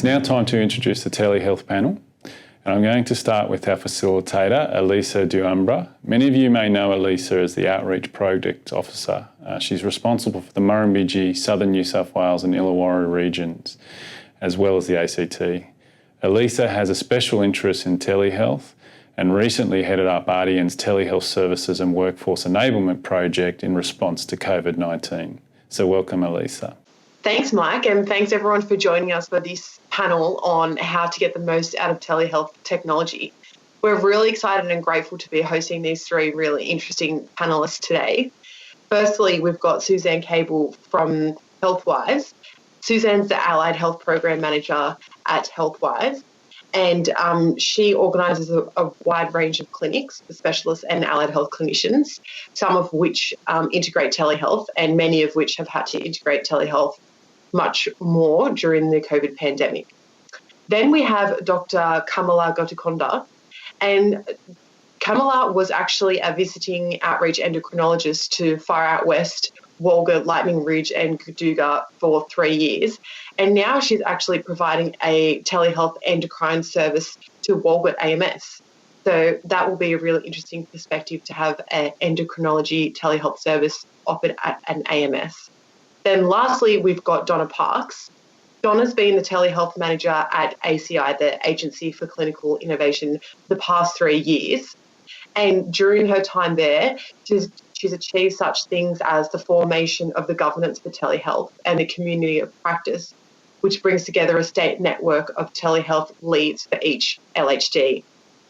now time to introduce the Telehealth panel, and I'm going to start with our facilitator, Elisa D'Ambra. Many of you may know Elisa as the Outreach Project Officer. She's responsible for the Murrumbidgee, Southern New South Wales and Illawarra regions, as well as the ACT. Elisa has a special interest in telehealth and recently headed up RDN's Telehealth Services and Workforce Enablement Project in response to COVID-19. So welcome, Elisa. Thanks, Mike, and thanks everyone for joining us for this panel on how to get the most out of telehealth technology. We're really excited and grateful to be hosting these three really interesting panelists today. Firstly, we've got Susanne Kable from HealthWISE. Suzanne's the Allied Health Program Manager at HealthWISE, and she organises a wide range of clinics for specialists and allied health clinicians, some of which integrate telehealth and many of which have had to integrate telehealth much more during the COVID pandemic. Then we have Dr. Kamala Guttikonda, and Kamala was actually a visiting outreach endocrinologist to far out west, Walgett, Lightning Ridge and Gaduga for 3 years, and now she's actually providing a telehealth endocrine service to Walgett AMS. So that will be a really interesting perspective to have an endocrinology telehealth service offered at an AMS. Then lastly, we've got Donna Parkes. Donna's been the Telehealth Manager at ACI, the Agency for Clinical Innovation, for the past 3 years. And during her time there, she's achieved such things as the formation of the governance for telehealth and the community of practice, which brings together a state network of telehealth leads for each LHD.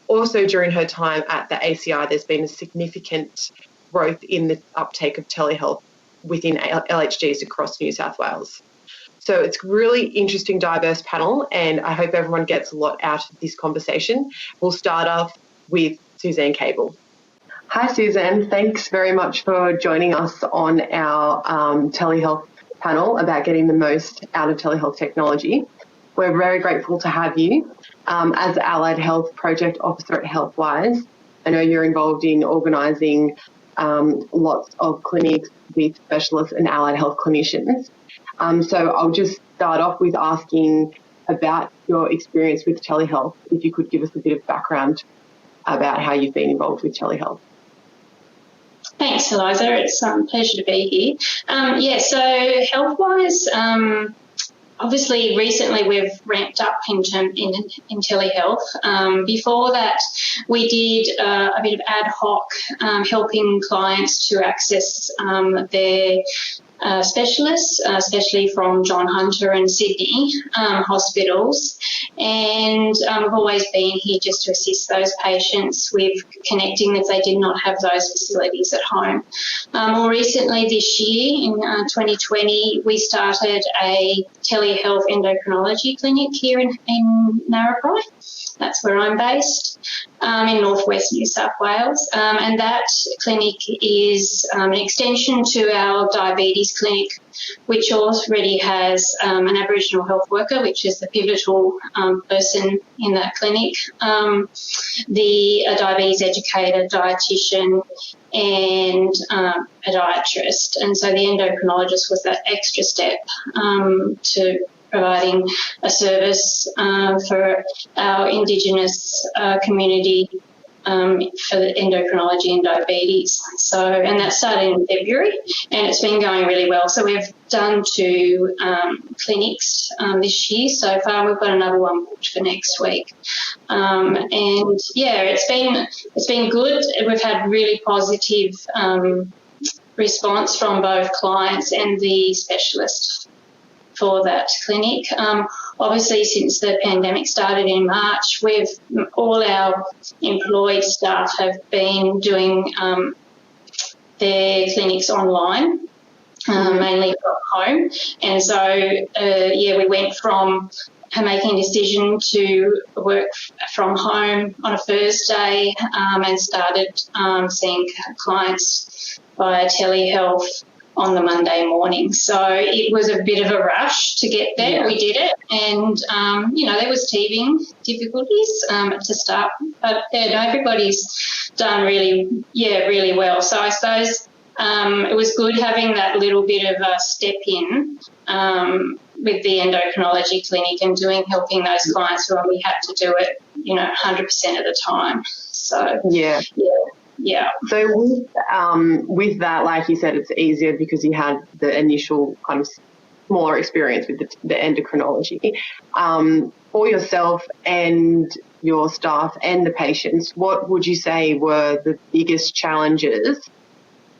Also, during her time at the ACI, there's been a significant growth in the uptake of telehealth within LHDs across New South Wales. So it's a really interesting, diverse panel, and I hope everyone gets a lot out of this conversation. We'll start off with Susanne Kable. Hi, Suzanne. Thanks very much for joining us on our telehealth panel about getting the most out of telehealth technology. We're very grateful to have you. As the Allied Health Project Officer at HealthWISE, I know you're involved in organising lots of clinics with specialists and allied health clinicians. So I'll just start off with asking about your experience with telehealth, if you could give us a bit of background about how you've been involved with telehealth. Thanks, Eliza. It's a pleasure to be here. So HealthWISE, obviously recently we've ramped up in telehealth. Before that, we did a bit of ad hoc helping clients to access their specialists, especially from John Hunter and Sydney hospitals. And I've always been here just to assist those patients with connecting if they did not have those facilities at home. More recently this year, in 2020, we started a telehealth endocrinology clinic here in Narrabri. That's where I'm based, in northwest New South Wales. And that clinic is an extension to our diabetes clinic, which already has an Aboriginal health worker, which is the pivotal person in that clinic, a diabetes educator, dietitian, and a diatrist. And so the endocrinologist was that extra step to providing a service for our Indigenous community for the endocrinology and diabetes. So, and that started in February, and it's been going really well. So we've done 2 clinics this year so far. We've got another one booked for next week. And yeah, it's been good. We've had really positive response from both clients and the specialist for that clinic. Obviously, since the pandemic started in March, all our employed staff have been doing their clinics online, mainly from home. And so, we went from making a decision to work from home on a Thursday and started seeing clients via telehealth on the Monday morning. So it was a bit of a rush to get there. Yeah. We did it, and there was teething difficulties to start, but everybody's done really well. So I suppose it was good having that little bit of a step in with the endocrinology clinic and helping those clients when we had to do it, 100% of the time. So Yeah. So with that, like you said, it's easier because you had the initial kind of smaller experience with the endocrinology. For yourself and your staff and the patients, what would you say were the biggest challenges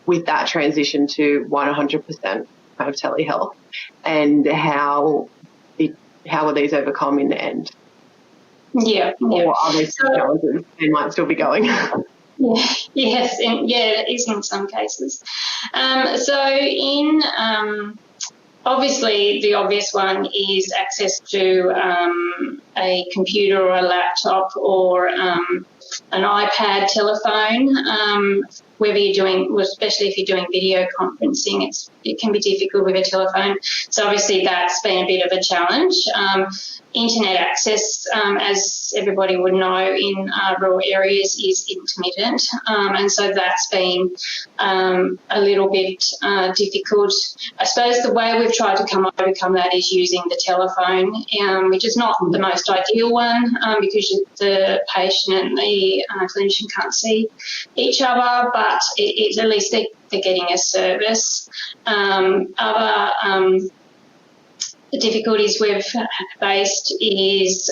with that transition to 100% kind of telehealth, and how were these overcome in the end? Yeah. Or are they still challenges? They might still be going. Yes, it is in some cases. Obviously, the obvious one is access to a computer or a laptop or an iPad telephone. Whether you're doing, especially if you're doing video conferencing, it can be difficult with a telephone. So obviously that's been a bit of a challenge. Internet access, as everybody would know, in rural areas is intermittent, and so that's been a little bit difficult. I suppose the way we've tried to overcome that is using the telephone, which is not the most ideal one because the patient and the clinician can't see each other, but at least they're getting a service. Other the difficulties we've faced is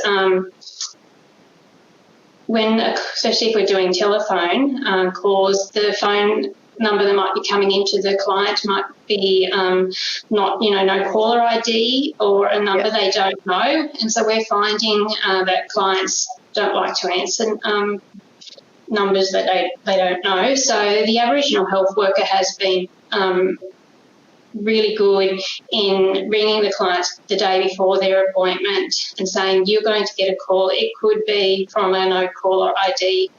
especially if we're doing telephone calls, the phone number that might be coming into the client might be not, no caller ID or a number they don't know. And so we're finding that clients don't like to answer numbers that they don't know. So the Aboriginal health worker has been really good in ringing the clients the day before their appointment and saying, you're going to get a call. It could be from a no caller ID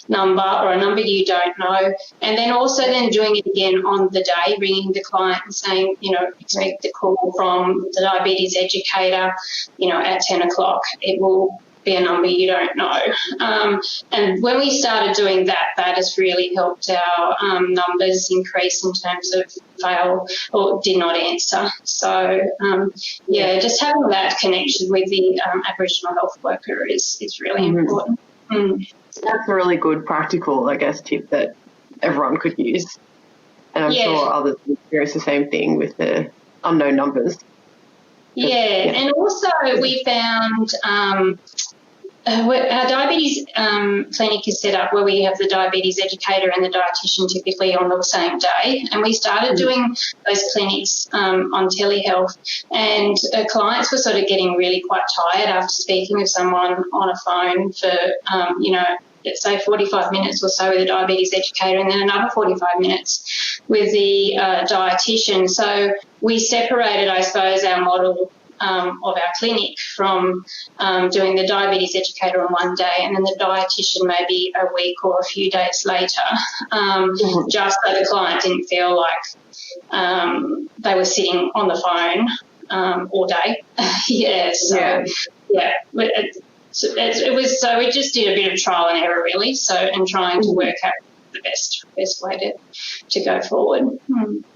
number or a number you don't know. And then also doing it again on the day, ringing the client and saying, expect a call from the diabetes educator, at 10 o'clock. It will be a number you don't know. And when we started doing that, that has really helped our numbers increase in terms of fail or did not answer. So, just having that connection with the Aboriginal health worker is really important. That's a really good practical, I guess, tip that everyone could use. And I'm sure others experience the same thing with the unknown numbers. And also we found our diabetes clinic is set up where we have the diabetes educator and the dietitian typically on the same day, and we started doing those clinics on telehealth, and clients were sort of getting really quite tired after speaking with someone on a phone for, let's say 45 minutes or so with a diabetes educator and then another 45 minutes with the dietitian. So we separated, I suppose, our model of our clinic from doing the diabetes educator on one day and then the dietitian maybe a week or a few days later, just so the client didn't feel like they were sitting on the phone all day. It was, so we just did a bit of trial and error really, and trying to work out the best way to go forward.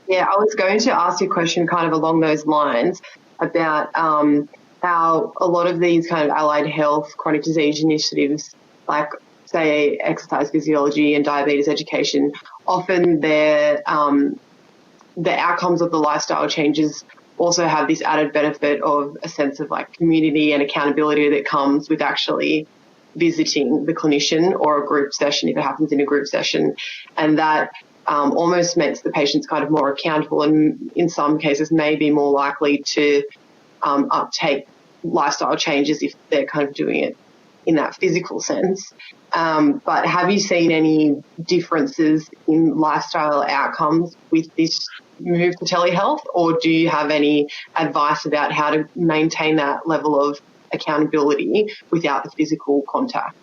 Yeah, I was going to ask you a question kind of along those lines about how a lot of these kind of allied health, chronic disease initiatives, like, say, exercise physiology and diabetes education, often the outcomes of the lifestyle changes also have this added benefit of a sense of like community and accountability that comes with actually visiting the clinician or a group session if it happens in a group session, and that almost makes the patients kind of more accountable and in some cases may be more likely to uptake lifestyle changes if they're kind of doing it in that physical sense. But have you seen any differences in lifestyle outcomes with this move to telehealth, or do you have any advice about how to maintain that level of accountability without the physical contact?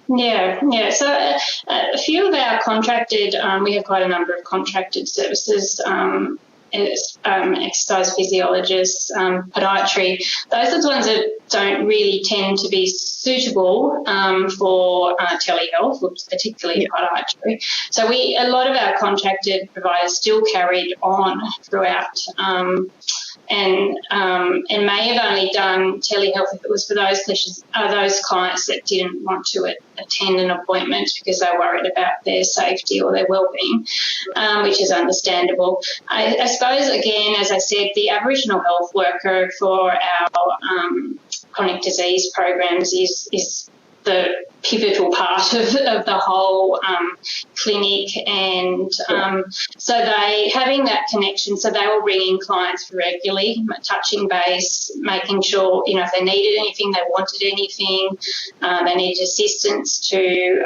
Yeah. So a few of our contracted, we have quite a number of contracted services, exercise physiologists, podiatry. Those are the ones that don't really tend to be suitable for telehealth, or particularly podiatry. So a lot of our contracted providers still carried on throughout, and may have only done telehealth if it was for those clients that didn't want to attend an appointment because they're worried about their safety or their well-being, which is understandable. I suppose, again, as I said, the Aboriginal health worker for our chronic disease programs is the pivotal part of the whole clinic, and so they having that connection, so they were ringing clients regularly, touching base, making sure, if they needed anything, they wanted anything, they needed assistance to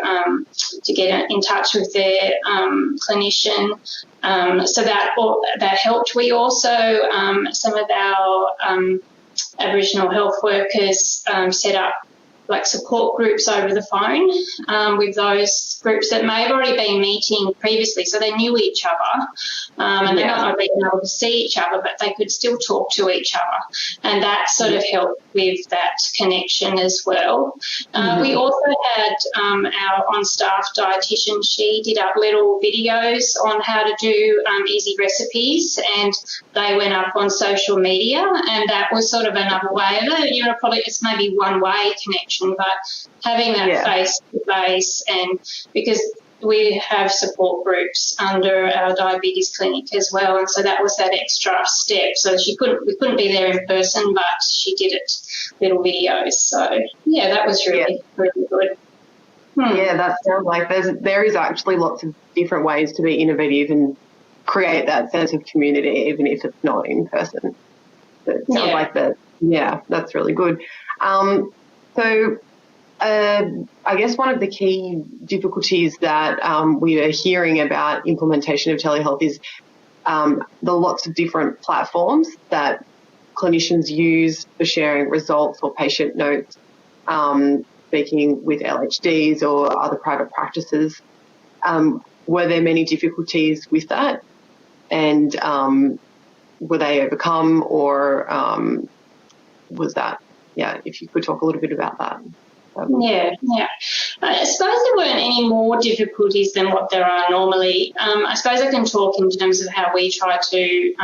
get in touch with their clinician, so that helped. We also, some of our Aboriginal health workers set up like support groups over the phone with those groups that may have already been meeting previously, so they knew each other, and they might not have been able to see each other, but they could still talk to each other, and that sort of helped with that connection as well. We also had our on-staff dietitian. She did up little videos on how to do easy recipes, and they went up on social media, and that was sort of another way of it. Probably it's maybe one-way connection, but having that face-to-face, and because we have support groups under our diabetes clinic as well, and so that was that extra step. So we couldn't be there in person, but she did it little videos. So that was really good. Yeah, that sounds like there is actually lots of different ways to be innovative and create that sense of community, even if it's not in person. So it sounds like that. Yeah, that's really good. So I guess one of the key difficulties that we are hearing about implementation of telehealth is the lots of different platforms that clinicians use for sharing results or patient notes, speaking with LHDs or other private practices. Were there many difficulties with that? And were they overcome, or was that, if you could talk a little bit about that. I suppose there weren't any more difficulties than what there are normally. I suppose I can talk in terms of how we try to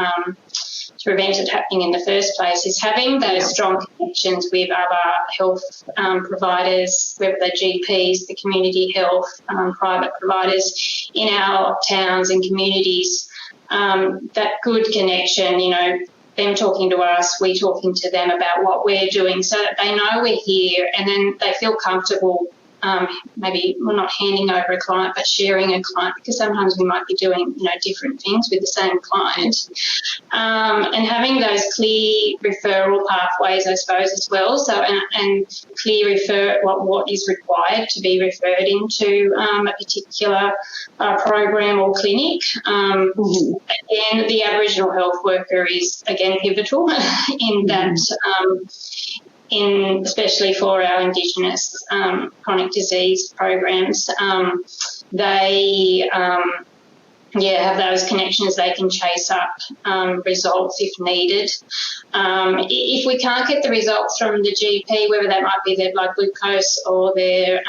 prevent it happening in the first place, is having those strong connections with other health providers, whether they're GPs, the community health, private providers in our towns and communities. That good connection, them talking to us, we talking to them about what we're doing, so that they know we're here, and then they feel comfortable maybe we're not handing over a client but sharing a client, because sometimes we might be doing different things with the same client, and having those clear referral pathways, I suppose, as well, so and clear what is required to be referred into a particular program or clinic. Again, the Aboriginal health worker is again pivotal in that, especially for our Indigenous chronic disease programs. They have those connections. They can chase up results if needed. If we can't get the results from the GP, whether that might be their blood glucose or their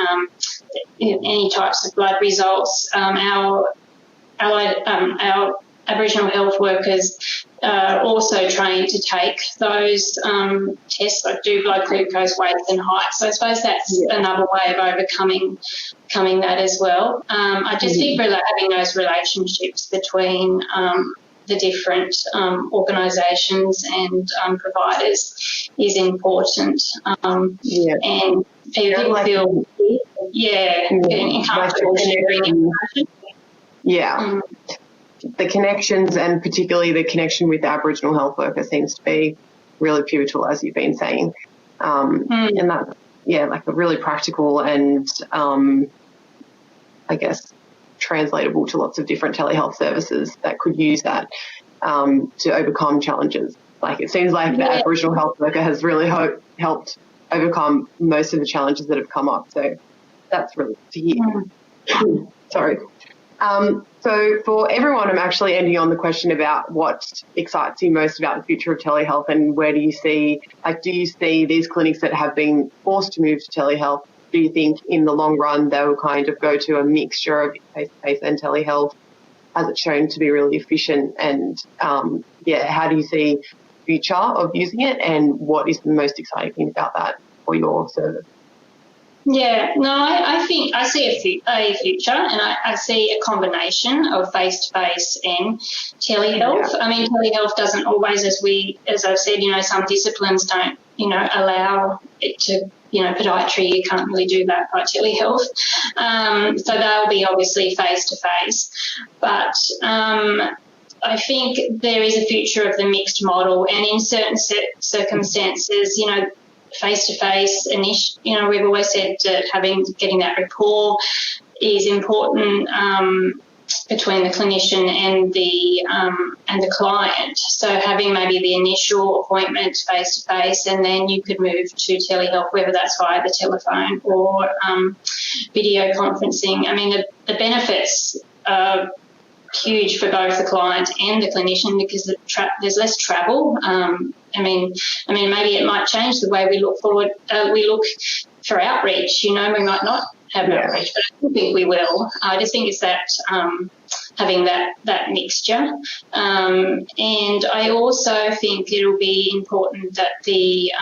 any types of blood results, our Aboriginal health workers also trained to take those tests, like do blood glucose, weight and height. So I suppose that's another way of overcoming that as well. I just think having those relationships between the different organisations and providers is important. And people feel comfortable sharing information. The connections, and particularly the connection with the Aboriginal health worker, seems to be really pivotal, as you've been saying. And that's, like a really practical and, I guess, translatable to lots of different telehealth services that could use that to overcome challenges. Like, it seems like the Aboriginal health worker has really helped overcome most of the challenges that have come up. So that's really good to hear. Sorry. So for everyone, I'm actually ending on the question about what excites you most about the future of telehealth, and where do you see these clinics that have been forced to move to telehealth? Do you think in the long run they will kind of go to a mixture of face-to-face and telehealth, as it's shown to be really efficient? And how do you see the future of using it, and what is the most exciting thing about that for your service? Yeah, no, I think I see a future, and I see a combination of face-to-face and telehealth. Yeah. I mean, telehealth doesn't always, as I've said, some disciplines don't, allow it to, podiatry, you can't really do that by telehealth. So they'll be obviously face-to-face. But I think there is a future of the mixed model, and in certain circumstances, face-to-face, we've always said that getting that rapport is important between the clinician and the client. So having maybe the initial appointment face-to-face, and then you could move to telehealth, whether that's via the telephone or video conferencing. I mean, the benefits are huge for both the client and the clinician, because there's less travel. I mean, maybe it might change the way we look forward. We look for outreach. We might not have outreach, but I think we will. I just think it's that having that mixture, and I also think it'll be important that the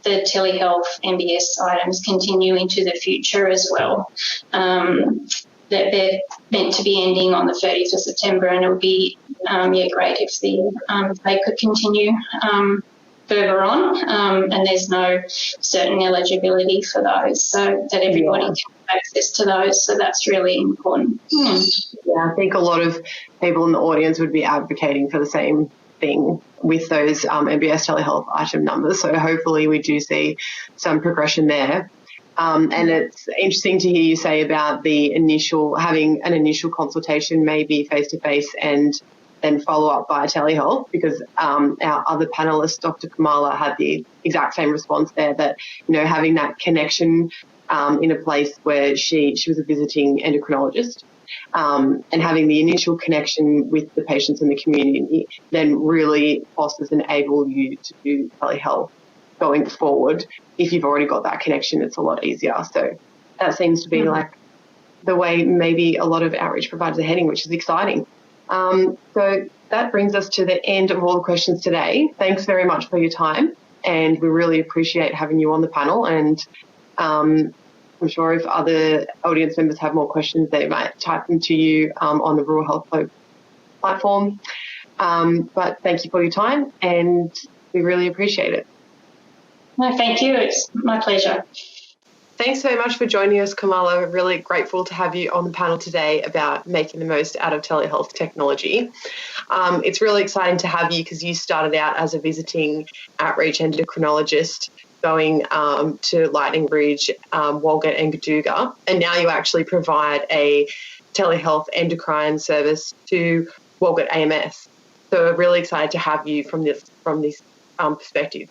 telehealth MBS items continue into the future as well. That they're meant to be ending on the 30th of September, and it would be great if they could continue further on, and there's no certain eligibility for those, so that everybody can have access to those. So that's really important. Yeah, I think a lot of people in the audience would be advocating for the same thing with those MBS telehealth item numbers. So hopefully we do see some progression there. And it's interesting to hear you say about having an initial consultation, maybe face-to-face, and then follow up via telehealth, because our other panelist, Dr. Kamala, had the exact same response there, that, having that connection in a place where she was a visiting endocrinologist, and having the initial connection with the patients in the community then really fosters and enable you to do telehealth going forward. If you've already got that connection, it's a lot easier. So that seems to be like the way maybe a lot of outreach providers are heading, which is exciting. So that brings us to the end of all the questions today. Thanks very much for your time, and we really appreciate having you on the panel. And I'm sure if other audience members have more questions, they might type them to you on the Rural Health Flow platform. But thank you for your time, and we really appreciate it. No, thank you. It's my pleasure. Thanks so much for joining us, Kamala. We're really grateful to have you on the panel today about making the most out of telehealth technology. It's really exciting to have you, because you started out as a visiting outreach endocrinologist going to Lightning Bridge, Walgett and Gaduga, and now you actually provide a telehealth endocrine service to Walgett AMS. So we're really excited to have you from this perspective.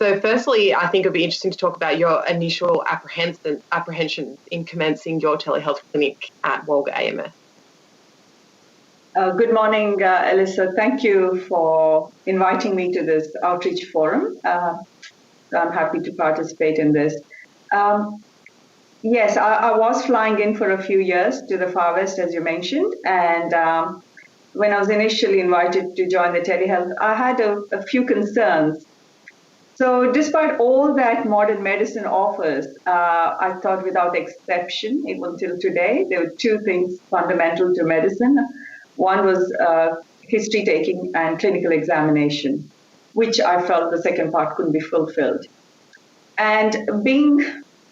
So firstly, I think it would be interesting to talk about your initial apprehension in commencing your telehealth clinic at Walgett AMS. Good morning, Elisa. Thank you for inviting me to this outreach forum. I'm happy to participate in this. Yes, I was flying in for a few years to the Far West, as you mentioned, and when I was initially invited to join the telehealth, I had a few concerns. So despite all that modern medicine offers, I thought without exception, even until today, there were two things fundamental to medicine. One was history taking and clinical examination, which I felt the second part couldn't be fulfilled. And being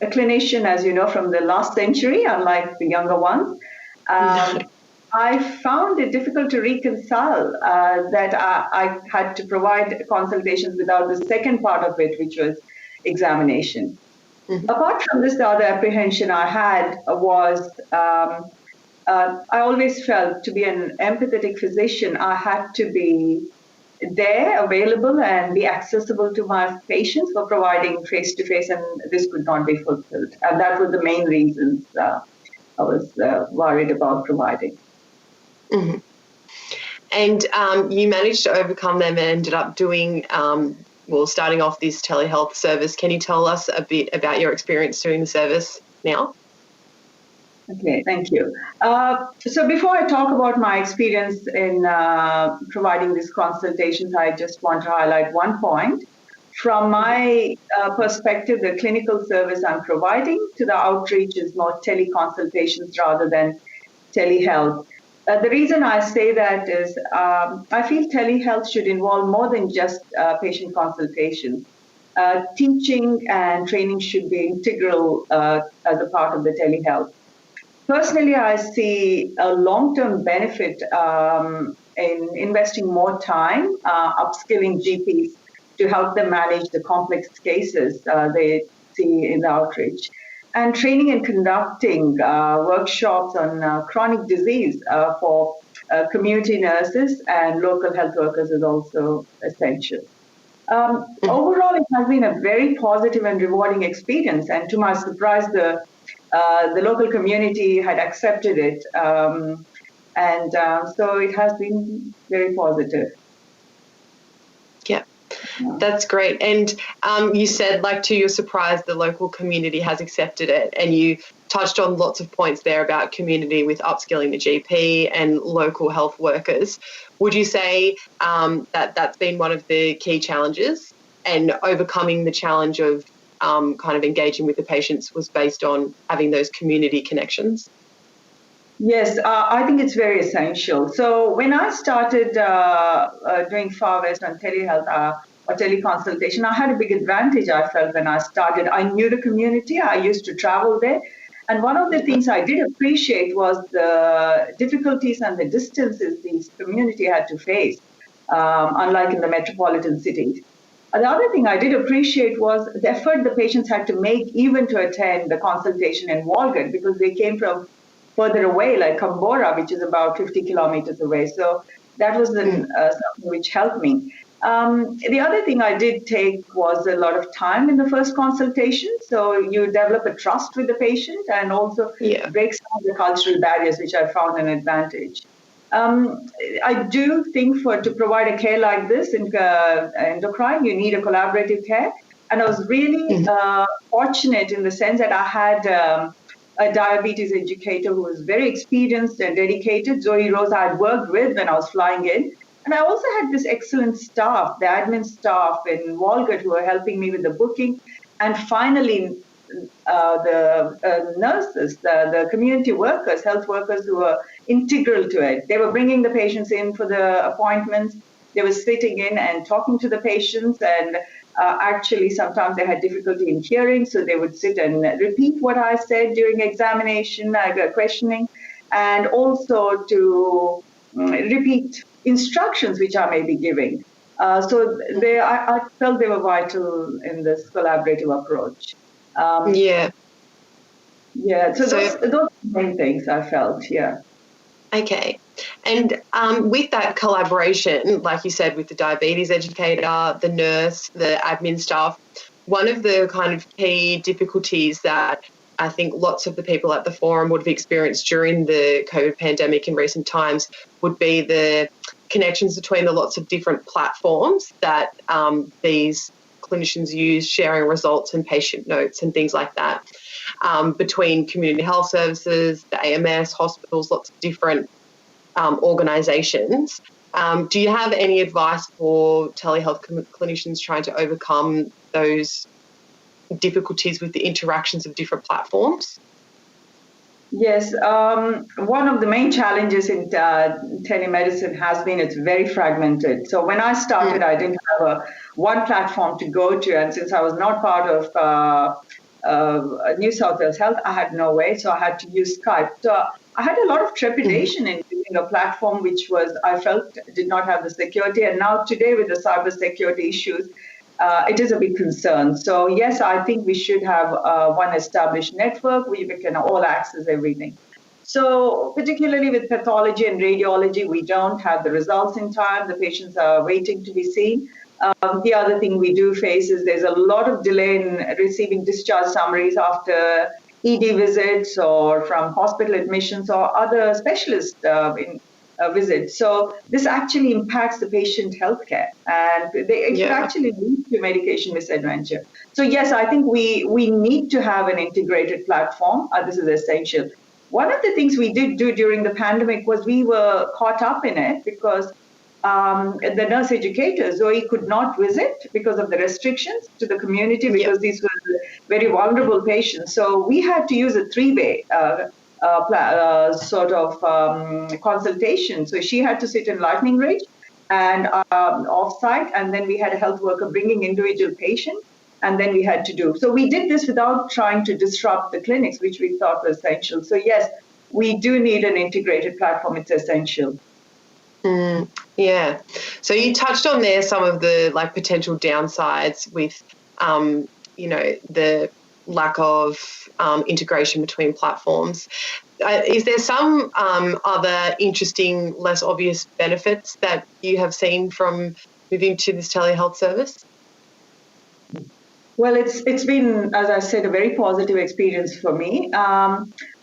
a clinician, as you know, from the last century, unlike the younger ones, I found it difficult to reconcile that I had to provide consultations without the second part of it, which was examination. Mm-hmm. Apart from this, the other apprehension I had was I always felt to be an empathetic physician, I had to be there, available, and be accessible to my patients for providing face-to-face, and this could not be fulfilled. And that were the main reasons I was worried about providing. Mm-hmm. And you managed to overcome them and ended up doing, starting off this telehealth service. Can you tell us a bit about your experience doing the service now? Okay, thank you. So before I talk about my experience in providing these consultations, I just want to highlight one point. From my perspective, the clinical service I'm providing to the outreach is more teleconsultations rather than telehealth. The reason I say that is I feel telehealth should involve more than just patient consultation. Teaching and training should be integral as a part of the telehealth. Personally, I see a long-term benefit in investing more time, upskilling GPs to help them manage the complex cases they see in the outreach, and training and conducting workshops on chronic disease for community nurses and local health workers is also essential. Overall, it has been a very positive and rewarding experience, and to my surprise, the local community had accepted it, and so it has been very positive. Yeah, that's great. And you said, like, to your surprise, the local community has accepted it, and you touched on lots of points there about community with upskilling the GP and local health workers. Would you say that that's been one of the key challenges, and overcoming the challenge of kind of engaging with the patients was based on having those community connections? Yes, I think it's very essential. So when I started doing Far West on telehealth or teleconsultation, I had a big advantage, I felt, when I started. I knew the community. I used to travel there. And one of the things I did appreciate was the difficulties and the distances this community had to face, unlike in the metropolitan cities. The other thing I did appreciate was the effort the patients had to make even to attend the consultation in Walgett, because they came from further away, like Kambora, which is about 50 kilometers away. So that was something which helped me. The other thing I did take was a lot of time in the first consultation. So you develop a trust with the patient and also break some of the cultural barriers, which I found an advantage. I do think to provide a care like this in endocrine, you need a collaborative care. And I was really fortunate in the sense that I had a diabetes educator who was very experienced and dedicated. Zoe Rose I had worked with when I was flying in. And I also had this excellent staff, the admin staff in Walgett, who were helping me with the booking. And finally, the nurses, the community workers, health workers who were integral to it. They were bringing the patients in for the appointments. They were sitting in and talking to the patients, and actually sometimes they had difficulty in hearing, so they would sit and repeat what I said during examination, questioning, and also to repeat instructions which I may be giving. So I felt they were vital in this collaborative approach. Yeah. So those are the main things I felt, Okay. And with that collaboration, like you said, with the diabetes educator, the nurse, the admin staff, one of the kind of key difficulties that I think lots of the people at the forum would have experienced during the COVID pandemic in recent times would be the connections between the lots of different platforms that these clinicians use, sharing results and patient notes and things like that, between community health services, the AMS, hospitals, lots of different organisations. Do you have any advice for telehealth clinicians trying to overcome those difficulties with the interactions of different platforms? Yes, one of the main challenges in telemedicine has been it's very fragmented. So when I started, I didn't have one platform to go to, and since I was not part of New South Wales Health, I had no way, so I had to use Skype. So I had a lot of trepidation in using a platform which I felt did not have the security, and now today with the cyber security issues, it is a big concern. So yes, I think we should have one established network where we can all access everything. So particularly with pathology and radiology, we don't have the results in time. The patients are waiting to be seen. The other thing we do face is there's a lot of delay in receiving discharge summaries after ED visits or from hospital admissions or other specialist visits. So this actually impacts the patient healthcare, and it could actually lead to medication misadventure. So yes, I think we need to have an integrated platform. This is essential. One of the things we did do during the pandemic was we were caught up in it because the nurse educators, Zoe, could not visit because of the restrictions to the community because these were very vulnerable patients. So we had to use a three-way sort of consultation. So she had to sit in Lightning Ridge and off-site, and then we had a health worker bringing individual patients, and then we had to do. So we did this without trying to disrupt the clinics, which we thought was essential. So yes, we do need an integrated platform. It's essential. Yeah. So you touched on there some of the potential downsides with, the lack of integration between platforms. Is there some other interesting, less obvious benefits that you have seen from moving to this telehealth service? Well, it's been, as I said, a very positive experience for me.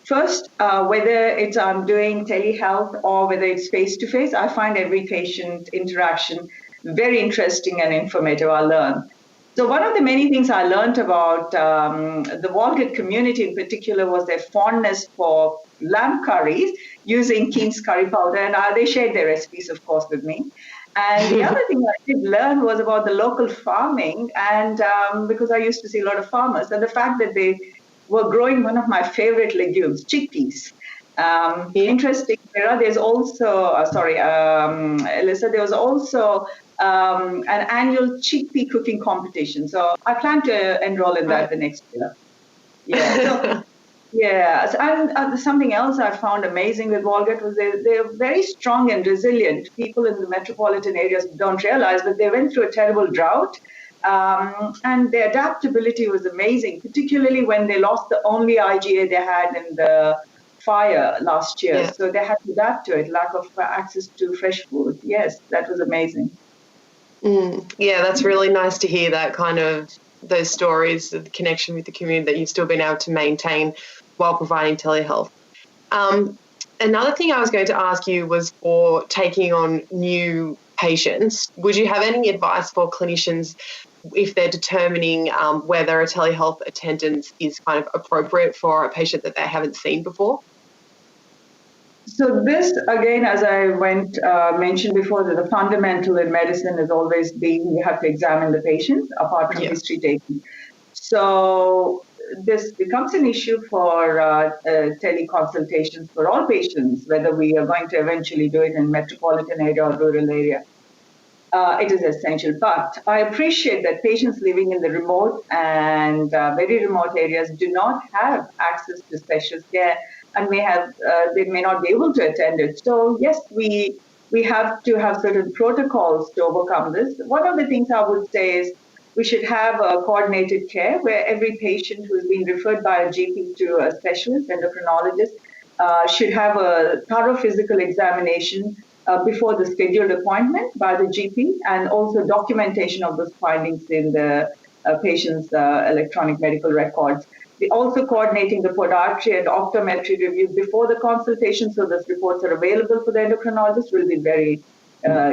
First, whether it's I'm doing telehealth or whether it's face-to-face, I find every patient interaction very interesting and informative. I learn. So one of the many things I learned about the Walgett community in particular was their fondness for lamb curries using Keen's curry powder, and they shared their recipes, of course, with me. And the other thing I did learn was about the local farming, and because I used to see a lot of farmers, and the fact that they were growing one of my favorite legumes, chickpeas. Interesting. There's also, Elisa, there was also an annual chickpea cooking competition. So I plan to enroll in that the next year. Yeah. So, yes. And something else I found amazing with Walgett was they're very strong and resilient. People in the metropolitan areas don't realize, but they went through a terrible drought. And their adaptability was amazing, particularly when they lost the only IGA they had in the fire last year. Yeah. So they had to adapt to it, lack of access to fresh food. Yes, that was amazing. Yeah, that's really nice to hear that kind of those stories of the connection with the community that you've still been able to maintain while providing telehealth. Another thing I was going to ask you was for taking on new patients. Would you have any advice for clinicians if they're determining whether a telehealth attendance is kind of appropriate for a patient that they haven't seen before? So this, again, as I mentioned before, that the fundamental in medicine has always been you have to examine the patient apart from history taking. So this becomes an issue for teleconsultations for all patients, whether we are going to eventually do it in metropolitan area or rural area. It is essential. But I appreciate that patients living in the remote and very remote areas do not have access to specialist care and they may not be able to attend it. So yes, we have to have certain protocols to overcome this. One of the things I would say is we should have a coordinated care where every patient who is being referred by a GP to a specialist, endocrinologist, should have a thorough physical examination before the scheduled appointment by the GP, and also documentation of those findings in the patient's electronic medical records. Also coordinating the podiatry and optometry review before the consultation, so those reports are available for the endocrinologist, will be very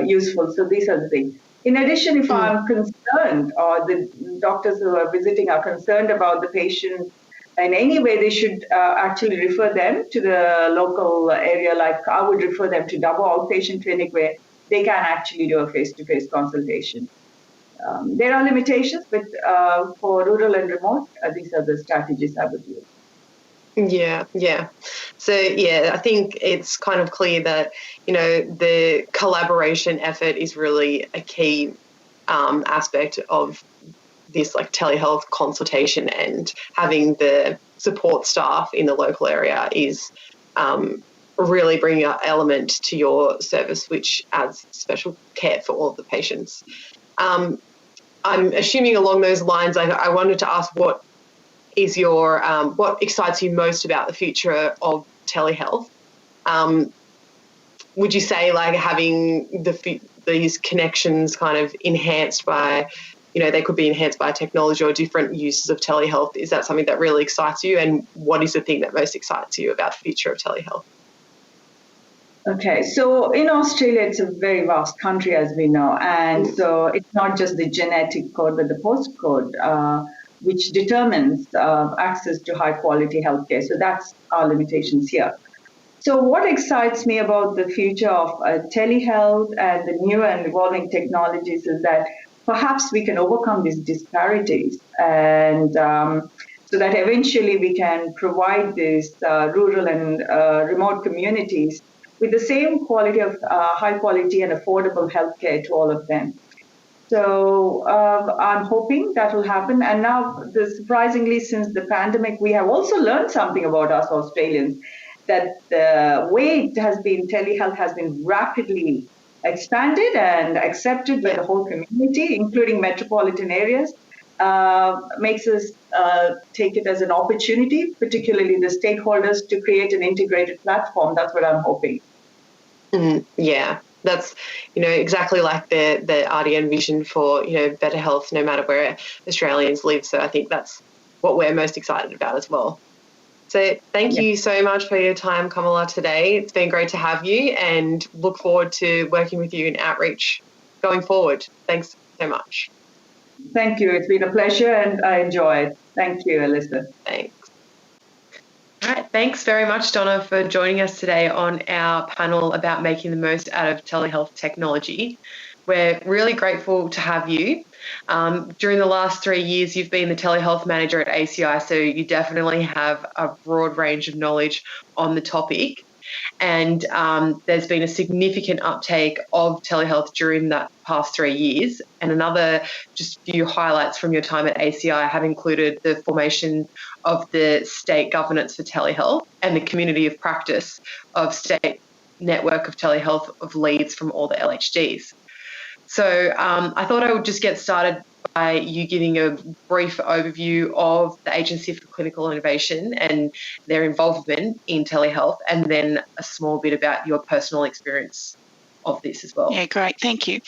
useful. So these are the things. In addition, if I'm concerned or the doctors who are visiting are concerned about the patient in any way, they should actually refer them to the local area. Like I would refer them to Double Outpatient Clinic where they can actually do a face-to-face consultation. There are limitations, but for rural and remote, these are the strategies I would use. Yeah. So, I think it's kind of clear that, the collaboration effort is really a key aspect of this telehealth consultation, and having the support staff in the local area is really bringing an element to your service, which adds special care for all of the patients. I'm assuming along those lines, I wanted to ask what is your what excites you most about the future of telehealth? Would you say having these connections kind of enhanced by they could be enhanced by technology or different uses of telehealth. Is that something that really excites you? And what is the thing that most excites you about the future of telehealth? Okay, so in Australia, it's a very vast country, as we know. And so it's not just the genetic code, but the postcode, which determines access to high quality healthcare. So that's our limitations here. So what excites me about the future of telehealth and the new and evolving technologies is that perhaps we can overcome these disparities, and so that eventually we can provide these rural and remote communities with the same quality of high quality and affordable healthcare to all of them. So I'm hoping that will happen. And now, surprisingly, since the pandemic, we have also learned something about us Australians, that the way it has been, telehealth has been rapidly expanded and accepted by the whole community, including metropolitan areas, makes us take it as an opportunity, particularly the stakeholders, to create an integrated platform. That's what I'm hoping. Yeah, that's, exactly like the RDN vision for, better health no matter where Australians live. So I think that's what we're most excited about as well. So thank you so much for your time, Kamala, today. It's been great to have you, and look forward to working with you in outreach going forward. Thanks so much. Thank you. It's been a pleasure, and I enjoyed. Thank you, Elisa. Thanks. All right. Thanks very much, Donna, for joining us today on our panel about making the most out of telehealth technology. We're really grateful to have you. During the last 3 years, you've been the Telehealth Manager at ACI, so you definitely have a broad range of knowledge on the topic. And there's been a significant uptake of telehealth during that past 3 years. And another just few highlights from your time at ACI have included the formation of the state governance for telehealth and the community of practice of state network of telehealth of leads from all the LHDs. So I thought I would just get started by you giving a brief overview of the Agency for Clinical Innovation and their involvement in telehealth, and then a small bit about your personal experience of this as well. Yeah, great. Thank you.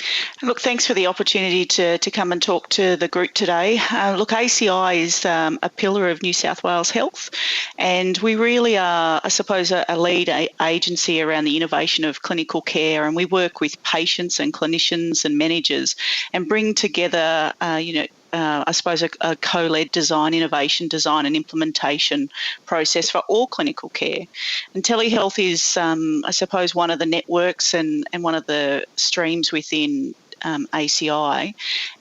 Look, thanks for the opportunity to come and talk to the group today. Look, ACI is a pillar of New South Wales Health, and we really are, I suppose, a lead agency around the innovation of clinical care, and we work with patients and clinicians and managers and bring together, I suppose, a co-led design, innovation, design and implementation process for all clinical care. And telehealth is, I suppose, one of the networks and one of the streams within ACI.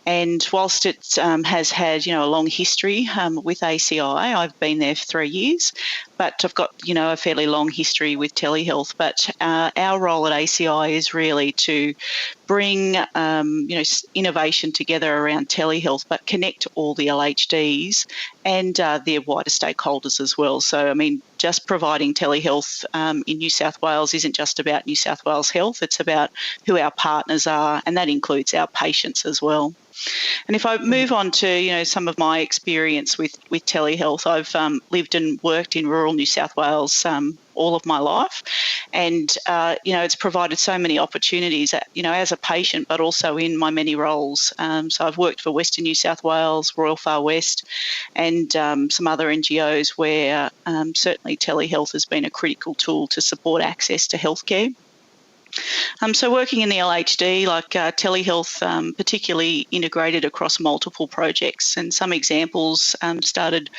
And whilst it has had, a long history with ACI, I've been there for 3 years, but I've got, a fairly long history with telehealth. But our role at ACI is really to bring, innovation together around telehealth, but connect all the LHDs and their wider stakeholders as well. So, just providing telehealth in New South Wales isn't just about New South Wales Health, it's about who our partners are, and that includes our patients as well. And if I move on to, some of my experience with telehealth, I've lived and worked in rural New South Wales all of my life. And, it's provided so many opportunities, as a patient, but also in my many roles. So I've worked for Western New South Wales, Royal Far West, and some other NGOs where certainly telehealth has been a critical tool to support access to healthcare. So working in the LHD, like telehealth, particularly integrated across multiple projects, and some examples started,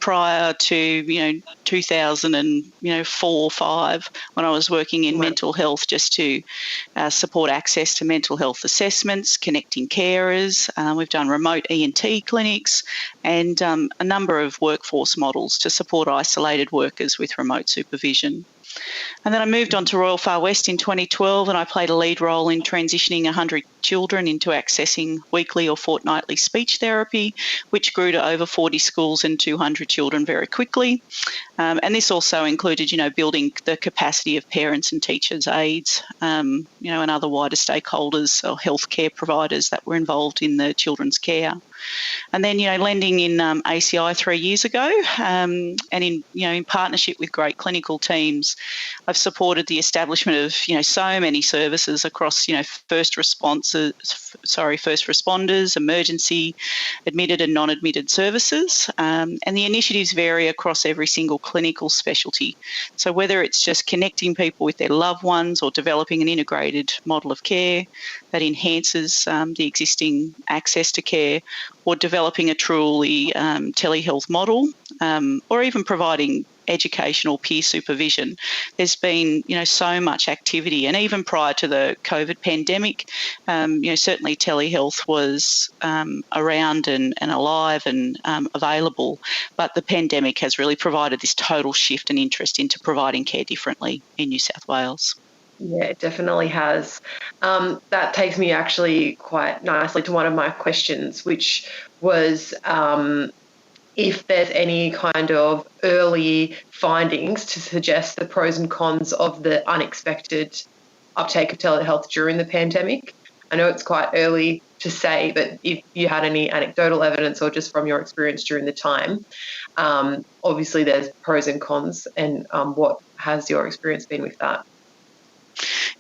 prior to 2004 or 5, when I was working in mental health, just to support access to mental health assessments, connecting carers. We've done remote ENT clinics and a number of workforce models to support isolated workers with remote supervision. And then I moved on to Royal Far West in 2012, and I played a lead role in transitioning 100 children into accessing weekly or fortnightly speech therapy, which grew to over 40 schools and 200 children very quickly. And this also included, building the capacity of parents and teachers, aides, and other wider stakeholders or healthcare providers that were involved in the children's care. And then, lending in ACI 3 years ago, and in partnership with great clinical teams, I've supported the establishment of so many services across first responders, emergency, admitted and non-admitted services, and the initiatives vary across every single clinical specialty. So whether it's just connecting people with their loved ones or developing an integrated model of care that enhances the existing access to care, or developing a truly telehealth model, or even providing educational peer supervision. There's been, so much activity, and even prior to the COVID pandemic, certainly telehealth was around and alive and available, but the pandemic has really provided this total shift and interest into providing care differently in New South Wales. Yeah, it definitely has. That takes me actually quite nicely to one of my questions, which was if there's any kind of early findings to suggest the pros and cons of the unexpected uptake of telehealth during the pandemic. I know it's quite early to say, but if you had any anecdotal evidence or just from your experience during the time, obviously there's pros and cons, and what has your experience been with that?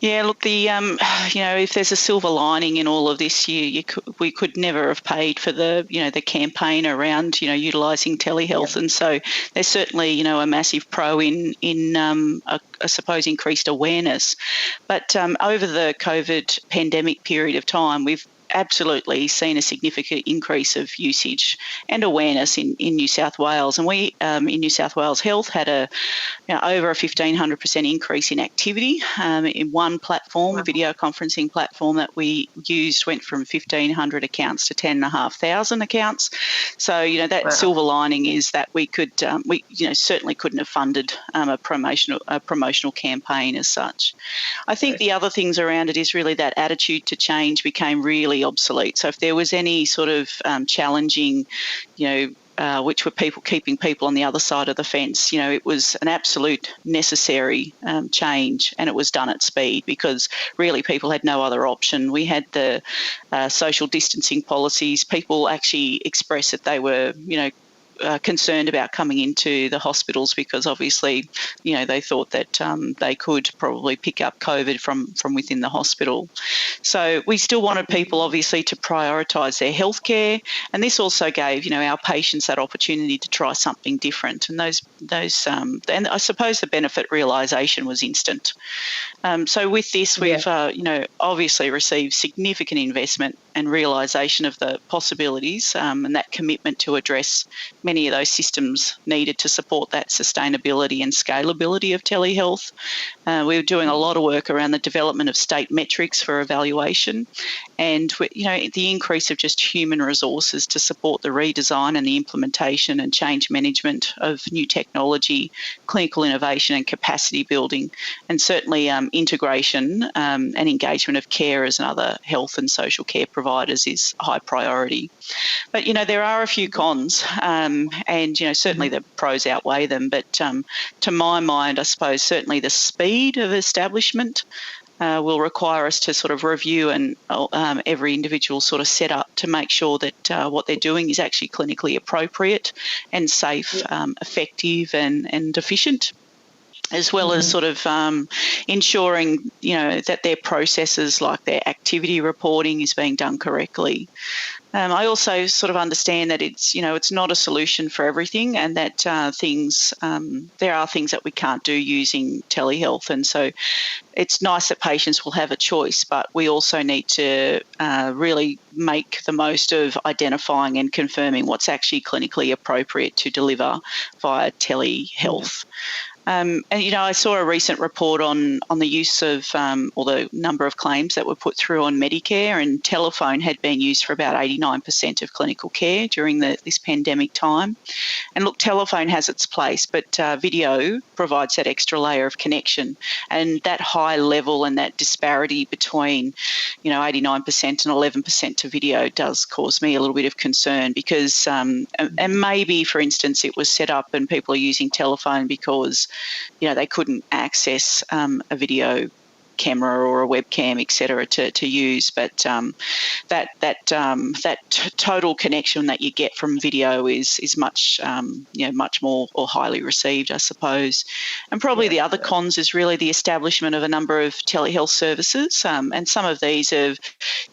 Yeah, look, if there's a silver lining in all of this, we could never have paid for the campaign around, utilising telehealth, and so there's certainly, a massive pro in I suppose increased awareness. But over the COVID pandemic period of time, we've absolutely seen a significant increase of usage and awareness in New South Wales, and we in New South Wales Health had over a 1,500% increase in activity in one platform, a video conferencing platform that we used went from 1,500 accounts to 10,500 accounts. So that silver lining is that we could we certainly couldn't have funded a promotional campaign as such. I think the other things around it is really that attitude to change became really obsolete. So if there was any sort of challenging, which were keeping people on the other side of the fence, it was an absolute necessary change, and it was done at speed because really people had no other option. We had the social distancing policies. People actually expressed that they were, concerned about coming into the hospitals because obviously, they thought that they could probably pick up COVID from within the hospital. So we still wanted people obviously to prioritise their healthcare, and this also gave, our patients that opportunity to try something different. And and I suppose the benefit realisation was instant. So with this, we've, obviously received significant investment and realisation of the possibilities and that commitment to address many of those systems needed to support that sustainability and scalability of telehealth. We were doing a lot of work around the development of state metrics for evaluation, and the increase of just human resources to support the redesign and the implementation and change management of new technology, clinical innovation and capacity building, and certainly integration and engagement of carers and other health and social care providers is high priority. But, there are a few cons, and, certainly the pros outweigh them. But to my mind, I suppose certainly the speed of establishment will require us to sort of review and every individual sort of set up to make sure that what they're doing is actually clinically appropriate and safe, effective and efficient, as well as sort of ensuring, that their processes like their activity reporting is being done correctly. I also sort of understand that it's, it's not a solution for everything, and that there are things that we can't do using telehealth. And so it's nice that patients will have a choice, but we also need to really make the most of identifying and confirming what's actually clinically appropriate to deliver via telehealth. And, I saw a recent report on the use of or the number of claims that were put through on Medicare, and telephone had been used for about 89% of clinical care during this pandemic time. And look, telephone has its place, but video provides that extra layer of connection, and that high level and that disparity between, 89% and 11% to video does cause me a little bit of concern because, and maybe, for instance, it was set up and people are using telephone because they couldn't access a video camera or a webcam, etc., to use. But that total connection that you get from video is much much more or highly received, I suppose. And probably the other cons is really the establishment of a number of telehealth services, and some of these have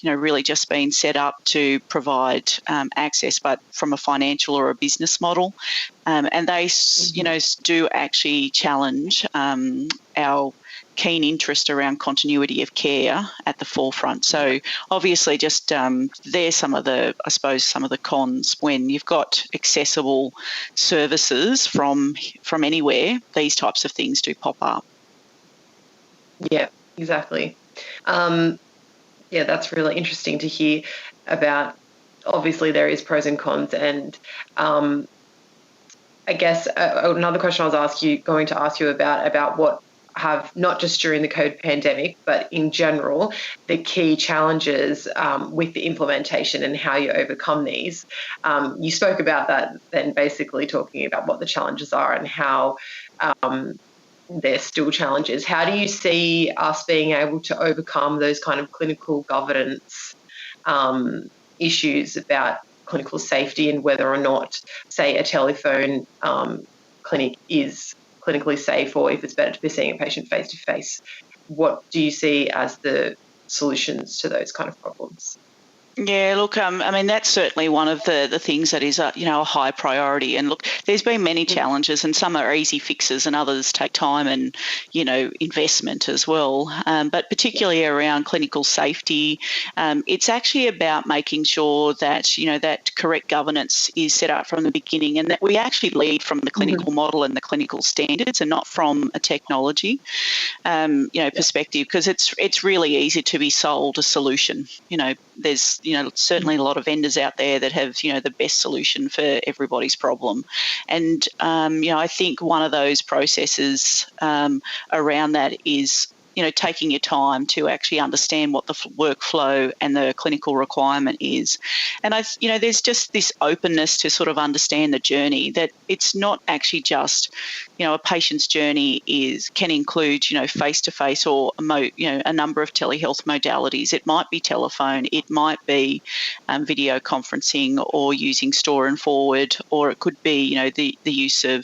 really just been set up to provide access, but from a financial or a business model. And they, do actually challenge our keen interest around continuity of care at the forefront. So obviously just there's some of the cons. When you've got accessible services from anywhere, these types of things do pop up. Yeah, exactly. That's really interesting to hear about. Obviously there is pros and cons, and I guess another question I was going to ask you about what have, not just during the COVID pandemic, but in general, the key challenges with the implementation and how you overcome these. You spoke about that then, basically talking about what the challenges are and how there's still challenges. How do you see us being able to overcome those kind of clinical governance issues about clinical safety and whether or not, say, a telephone clinic is clinically safe, or if it's better to be seeing a patient face-to-face? What do you see as the solutions to those kind of problems? Yeah, look, I mean, that's certainly one of the things that is, a high priority. And look, there's been many challenges, and some are easy fixes and others take time and, investment as well. But particularly around clinical safety, it's actually about making sure that, that correct governance is set up from the beginning, and that we actually lead from the clinical model and the clinical standards and not from a technology, perspective, because it's really easy to be sold a solution. There's certainly a lot of vendors out there that have, the best solution for everybody's problem. And, I think one of those processes around that is, taking your time to actually understand what the workflow and the clinical requirement is. And there's just this openness to sort of understand the journey, that it's not actually just, a patient's journey can include, face-to-face or, a number of telehealth modalities. It might be telephone, it might be video conferencing or using store and forward, or it could be, the use of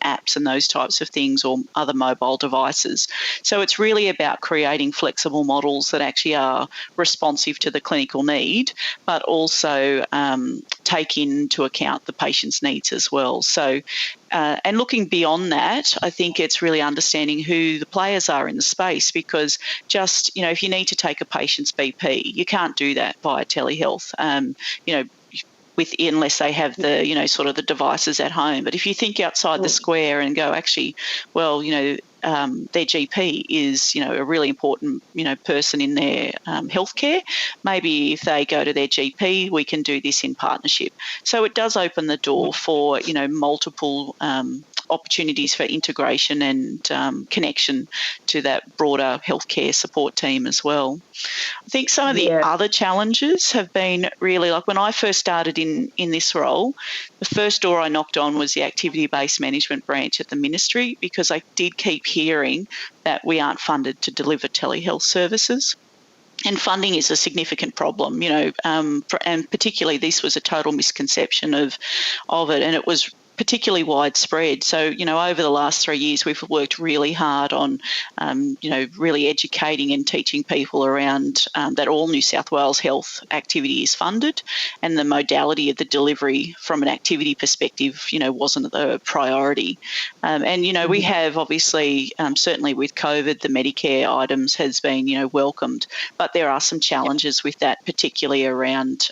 apps and those types of things, or other mobile devices. So it's really about creating flexible models that actually are responsive to the clinical need, but also take into account the patient's needs as well. So, and looking beyond that, I think it's really understanding who the players are in the space, because just, if you need to take a patient's BP, you can't do that via telehealth, unless they have the, sort of the devices at home. But if you think outside the square and go, actually, well, their GP is, a really important, person in their healthcare. Maybe if they go to their GP, we can do this in partnership. So it does open the door for, multiple opportunities for integration and connection to that broader healthcare support team as well. I think some of the other challenges have been really, like when I first started in this role, the first door I knocked on was the activity-based management branch at the ministry, because I did keep hearing that we aren't funded to deliver telehealth services. And funding is a significant problem, and particularly this was a total misconception of it, and it was particularly widespread. So, over the last 3 years, we've worked really hard on, really educating and teaching people around that all New South Wales health activity is funded, and the modality of the delivery from an activity perspective, wasn't the priority. We have obviously, certainly with COVID, the Medicare items has been, welcomed, but there are some challenges with that, particularly around,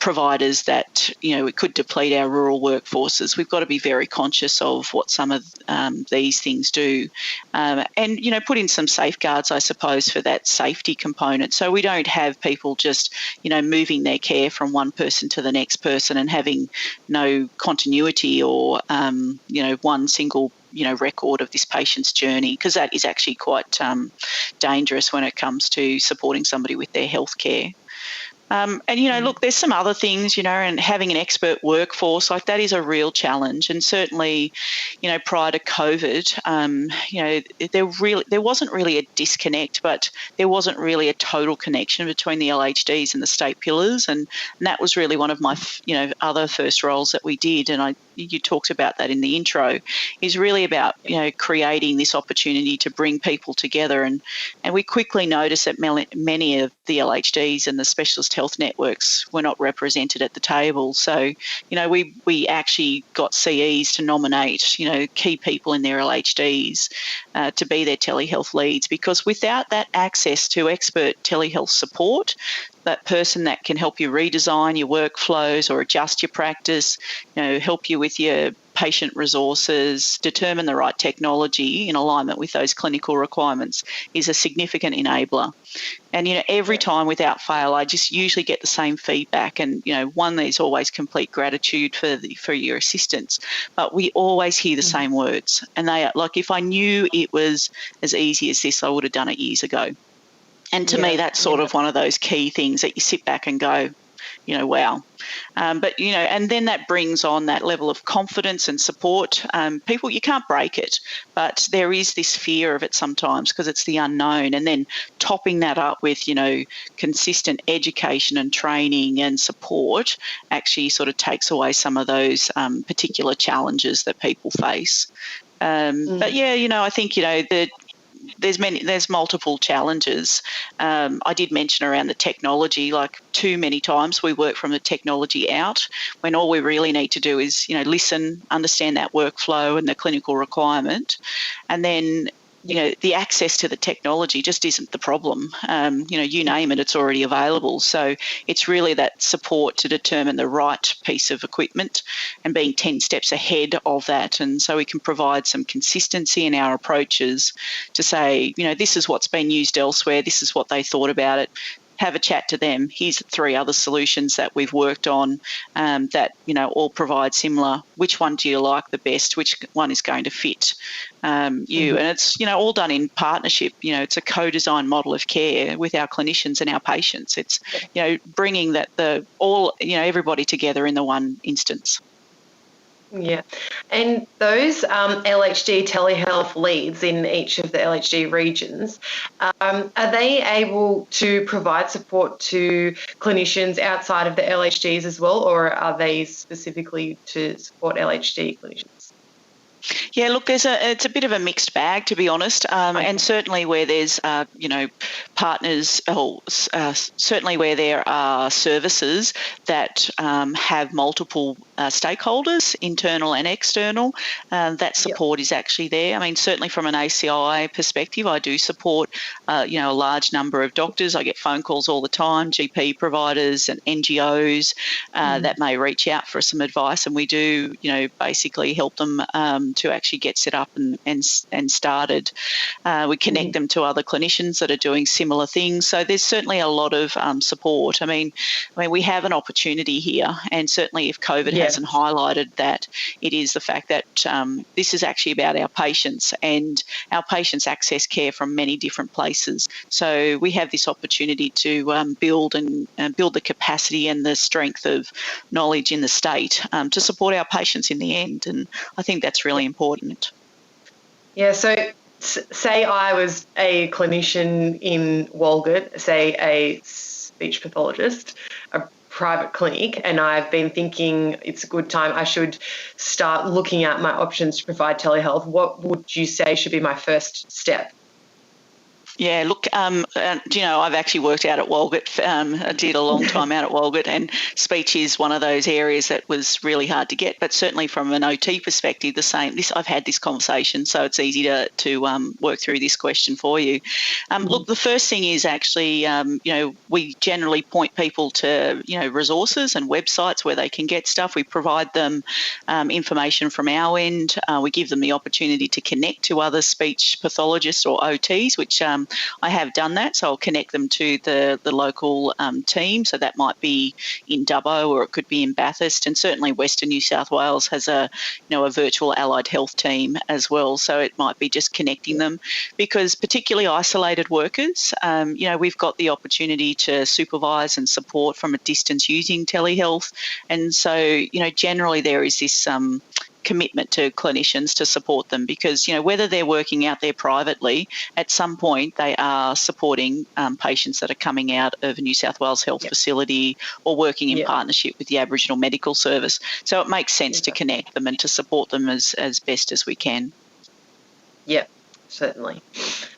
providers that, it could deplete our rural workforces. We've got to be very conscious of what some of these things do, and, put in some safeguards, I suppose, for that safety component. So we don't have people just, moving their care from one person to the next person and having no continuity or, one single record of this patient's journey, because that is actually quite dangerous when it comes to supporting somebody with their health care. And, look, there's some other things, and having an expert workforce, like that is a real challenge. And certainly, prior to COVID, there wasn't really a disconnect, but there wasn't really a total connection between the LHDs and the state pillars. And that was really one of my, other first roles that we did. And you talked about that in the intro, is really about, creating this opportunity to bring people together. And we quickly noticed that many of the LHDs and the specialist health networks were not represented at the table. So, we actually got CEs to nominate, key people in their LHDs to be their telehealth leads, because without that access to expert telehealth support, that person that can help you redesign your workflows or adjust your practice, help you with your patient resources, determine the right technology in alignment with those clinical requirements, is a significant enabler. And, every time without fail, I just usually get the same feedback. And, one, there's always complete gratitude for your assistance, but we always hear the same words. And they are like, if I knew it was as easy as this, I would have done it years ago. And to me, that's sort of one of those key things that you sit back and go, wow. But, and then that brings on that level of confidence and support. People, you can't break it, but there is this fear of it sometimes because it's the unknown. And then topping that up with, consistent education and training and support actually sort of takes away some of those particular challenges that people face. But, yeah, I think, there's multiple challenges. I did mention around the technology, like too many times we work from the technology out when all we really need to do is, listen, understand that workflow and the clinical requirement, and then the access to the technology just isn't the problem. You name it, it's already available. So it's really that support to determine the right piece of equipment and being 10 steps ahead of that. And so we can provide some consistency in our approaches to say, this is what's been used elsewhere, this is what they thought about it. Have a chat to them. Here's 3 other solutions that we've worked on that, all provide similar. Which one do you like the best? Which one is going to fit you? And it's, all done in partnership. It's a co-design model of care with our clinicians and our patients. It's, bringing that everybody together in the one instance. Yeah. And those LHD telehealth leads in each of the LHD regions, are they able to provide support to clinicians outside of the LHDs as well, or are they specifically to support LHD clinicians? Yeah, look, it's a bit of a mixed bag, to be honest, and certainly where there's, partners, certainly where there are services that have multiple stakeholders, internal and external, that support is actually there. I mean, certainly from an ACI perspective, I do support, a large number of doctors. I get phone calls all the time, GP providers and NGOs that may reach out for some advice, and we do, basically help them to actually get set up and started. We connect them to other clinicians that are doing similar things. So there's certainly a lot of support. I mean, we have an opportunity here, and certainly if COVID hasn't highlighted that, it is the fact that this is actually about our patients, and our patients access care from many different places. So we have this opportunity to build the capacity and the strength of knowledge in the state to support our patients in the end, and I think that's really important. Yeah, so say I was a clinician in Walgett, say a speech pathologist, a private clinic, and I've been thinking it's a good time, I should start looking at my options to provide telehealth. What would you say should be my first step? Yeah, look, I've actually worked out at Walgett. I did a long time out at Walgett, and speech is one of those areas that was really hard to get. But certainly from an OT perspective, the same. I've had this conversation, so it's easy to work through this question for you. Look, the first thing is actually, we generally point people to, resources and websites where they can get stuff. We provide them information from our end. We give them the opportunity to connect to other speech pathologists or OTs, which I have done that, so I'll connect them to the local team. So that might be in Dubbo, or it could be in Bathurst, and certainly Western New South Wales has a virtual allied health team as well. So it might be just connecting them, because particularly isolated workers, we've got the opportunity to supervise and support from a distance using telehealth, and so generally there is this commitment to clinicians to support them, because whether they're working out there privately, at some point they are supporting patients that are coming out of a New South Wales health facility or working in partnership with the Aboriginal Medical Service. So it makes sense to connect them and to support them as best as we can. Yeah, certainly.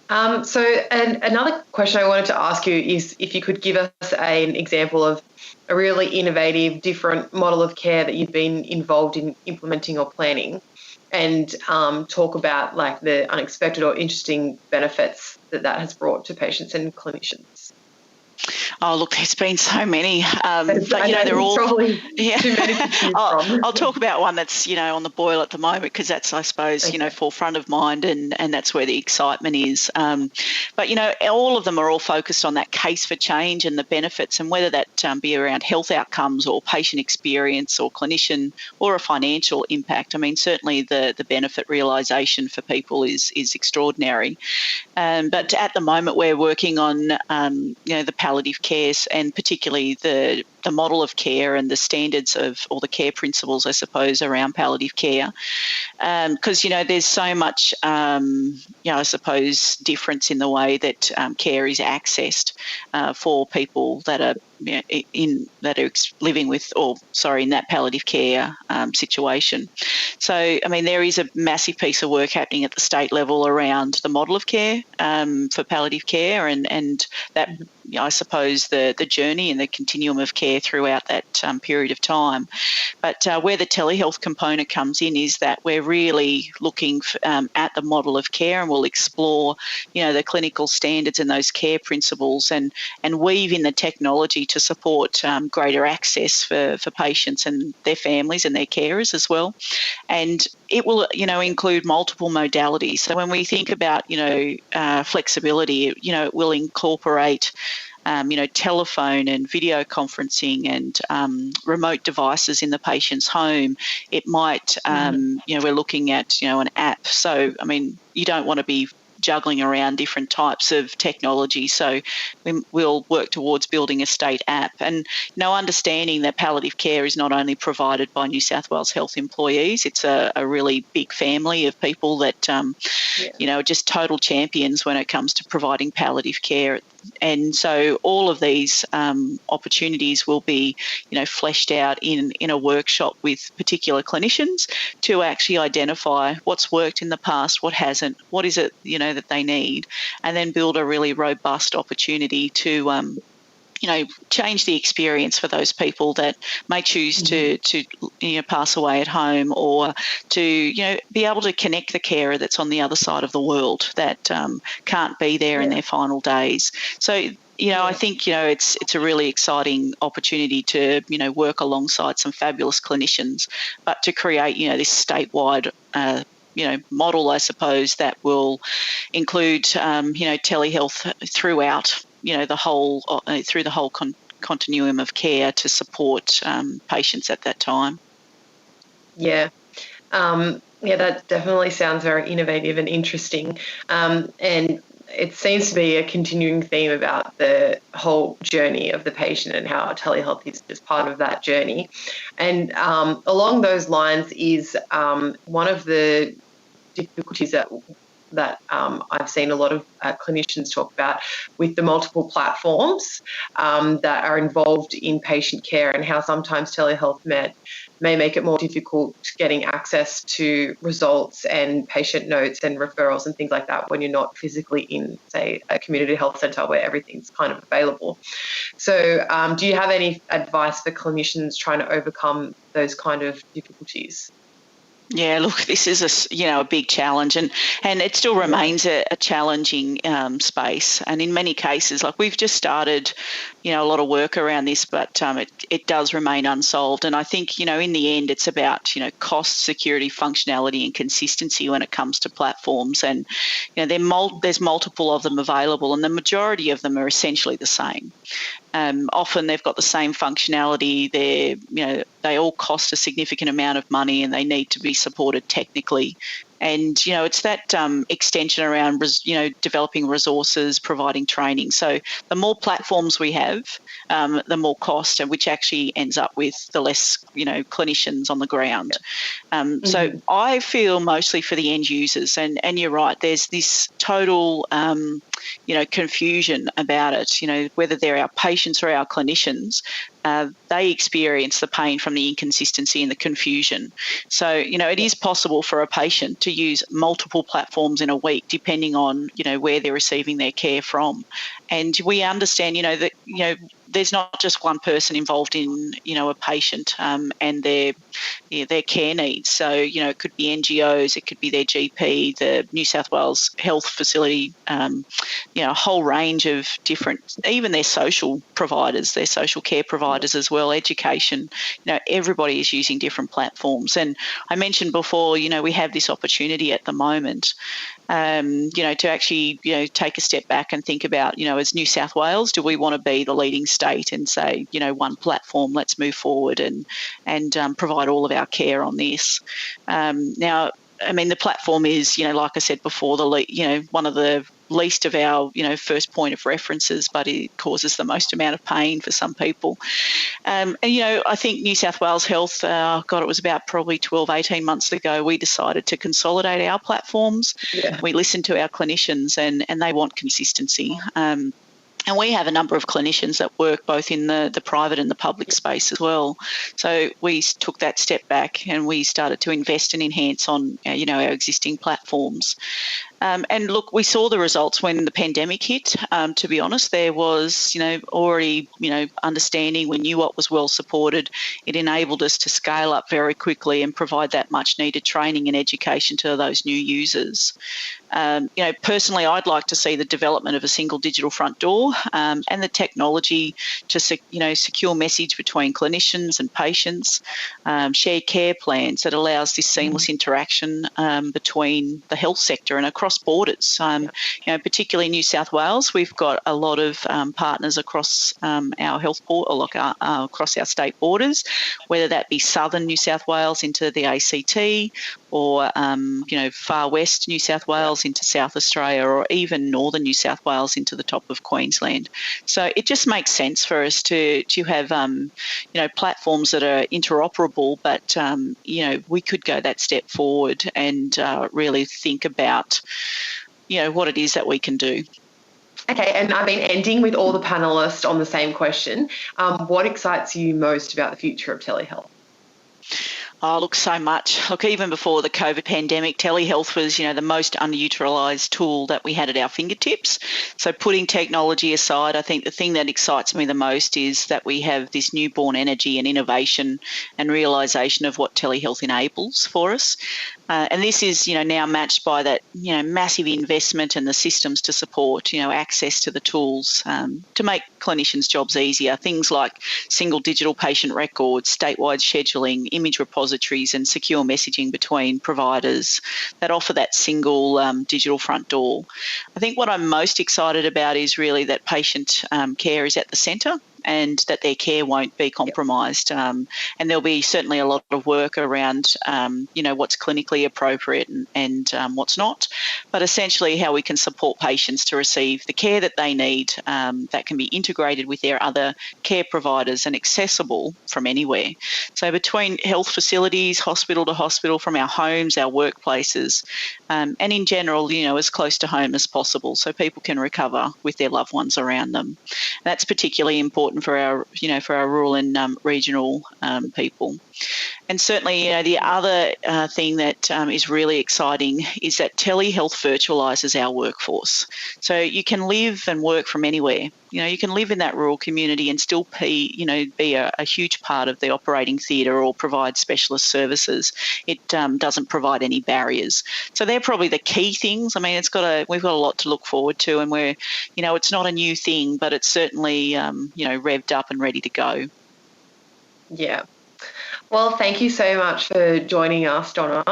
And another question I wanted to ask you is if you could give us an example of a really innovative, different model of care that you've been involved in implementing or planning, and talk about like the unexpected or interesting benefits that has brought to patients and clinicians. Oh, look, there's been so many, but they're all probably too many to choose from. I'll talk about one that's on the boil at the moment, because that's, I suppose, forefront of mind, and that's where the excitement is. But all of them are all focused on that case for change and the benefits, and whether that be around health outcomes or patient experience or clinician or a financial impact. I mean, certainly the benefit realisation for people is extraordinary. But at the moment, we're working on the palliative care, and particularly the model of care and the standards of, or the care principles, I suppose, around palliative care. Because, there's so much, I suppose, difference in the way that care is accessed for people that are living with, in that palliative care situation. So, I mean, there is a massive piece of work happening at the state level around the model of care for palliative care, and that, I suppose, the journey and the continuum of care throughout that period of time. But where the telehealth component comes in is that we're really looking at the model of care, and we'll explore, the clinical standards and those care principles, and weave in the technology to support greater access for patients and their families and their carers as well. And it will, include multiple modalities. So when we think about, flexibility, it will incorporate telephone and video conferencing and remote devices in the patient's home. It might, we're looking at, an app. So, I mean, you don't want to be juggling around different types of technology. So we'll work towards building a state app, and understanding that palliative care is not only provided by New South Wales Health employees. It's a really big family of people that are just total champions when it comes to providing palliative care. And so all of these opportunities will be, fleshed out in a workshop with particular clinicians to actually identify what's worked in the past, what hasn't, what is it, that they need, and then build a really robust opportunity to change the experience for those people that may choose to pass away at home, or to be able to connect the carer that's on the other side of the world that can't be there in their final days. So I think it's a really exciting opportunity to work alongside some fabulous clinicians, but to create this statewide model, I suppose, that will include telehealth throughout the whole through the whole continuum of care to support patients at that time. That definitely sounds very innovative and interesting, and it seems to be a continuing theme about the whole journey of the patient and how telehealth is just part of that journey. And along those lines is one of the difficulties that I've seen a lot of clinicians talk about with the multiple platforms that are involved in patient care, and how sometimes telehealth may make it more difficult getting access to results and patient notes and referrals and things like that when you're not physically in, say, a community health centre where everything's kind of available. So do you have any advice for clinicians trying to overcome those kind of difficulties? Yeah, look, this is a big challenge, and it still remains a challenging space. And in many cases, like we've just started, a lot of work around this, but it does remain unsolved. And I think in the end, it's about cost, security, functionality, and consistency when it comes to platforms. And there's multiple of them available, and the majority of them are essentially the same. Often they've got the same functionality. They all cost a significant amount of money, and they need to be supported technically. And, it's that extension around, developing resources, providing training. So the more platforms we have, the more cost, which actually ends up with the less, clinicians on the ground. So I feel mostly for the end users, and you're right, there's this total, confusion about it, whether they're our patients or our clinicians. They experience the pain from the inconsistency and the confusion. So, it is possible for a patient to use multiple platforms in a week, depending on, where they're receiving their care from. And we understand, that, there's not just one person involved in, a patient and their care needs. So, it could be NGOs, it could be their GP, the New South Wales Health Facility, a whole range of different, even their social providers, their social care providers as well, education. Everybody is using different platforms. And I mentioned before, we have this opportunity at the moment, to actually, take a step back and think about, as New South Wales, do we want to be the leading state and say, one platform, let's move forward and provide all of our care on this. Now, I mean, the platform is, like I said before, one of the least of our, first point of references, but it causes the most amount of pain for some people. And, I think New South Wales Health, it was about probably 12, 18 months ago, we decided to consolidate our platforms. Yeah. We listened to our clinicians and they want consistency. And we have a number of clinicians that work both in the private and the public space as well. So we took that step back and we started to invest and enhance on, our existing platforms. And look, we saw the results when the pandemic hit. To be honest, there was, already, understanding. We knew what was well supported. It enabled us to scale up very quickly and provide that much needed training and education to those new users. Personally, I'd like to see the development of a single digital front door and the technology to, secure message between clinicians and patients, shared care plans that allows this seamless interaction between the health sector and across borders. Particularly in New South Wales, we've got a lot of partners across our health across our state borders, whether that be southern New South Wales into the ACT or, far west New South Wales into South Australia, or even northern New South Wales into the top of Queensland. So it just makes sense for us to have, platforms that are interoperable, but, we could go that step forward and really think about, what it is that we can do. Okay, and I mean, ending with all the panellists on the same question, what excites you most about the future of telehealth? Oh, look, so much. Look, even before the COVID pandemic, telehealth was, the most underutilised tool that we had at our fingertips. So putting technology aside, I think the thing that excites me the most is that we have this newborn energy and innovation and realisation of what telehealth enables for us. And this is, now matched by that, massive investment and the systems to support, access to the tools to make clinicians' jobs easier. Things like single digital patient records, statewide scheduling, image repositories and secure messaging between providers that offer that single digital front door. I think what I'm most excited about is really that patient care is at the centre, and that their care won't be compromised. And there'll be certainly a lot of work around, what's clinically appropriate and what's not, but essentially how we can support patients to receive the care that they need that can be integrated with their other care providers and accessible from anywhere. So between health facilities, hospital to hospital, from our homes, our workplaces, and in general, as close to home as possible so people can recover with their loved ones around them. That's particularly important for our rural and regional people. And certainly, the other thing that is really exciting is that telehealth virtualises our workforce. So you can live and work from anywhere. You can live in that rural community and still be a huge part of the operating theatre or provide specialist services. It doesn't provide any barriers. So they're probably the key things. I mean, we've got a lot to look forward to, and we're, it's not a new thing, but it's certainly, revved up and ready to go. Yeah. Well, thank you so much for joining us, Donna.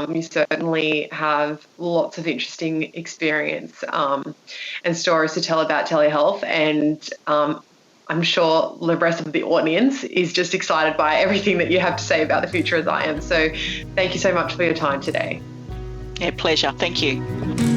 You certainly have lots of interesting experience and stories to tell about telehealth, and I'm sure the rest of the audience is just excited by everything that you have to say about the future, as I am. So thank you so much for your time today. Yeah, pleasure. Thank you.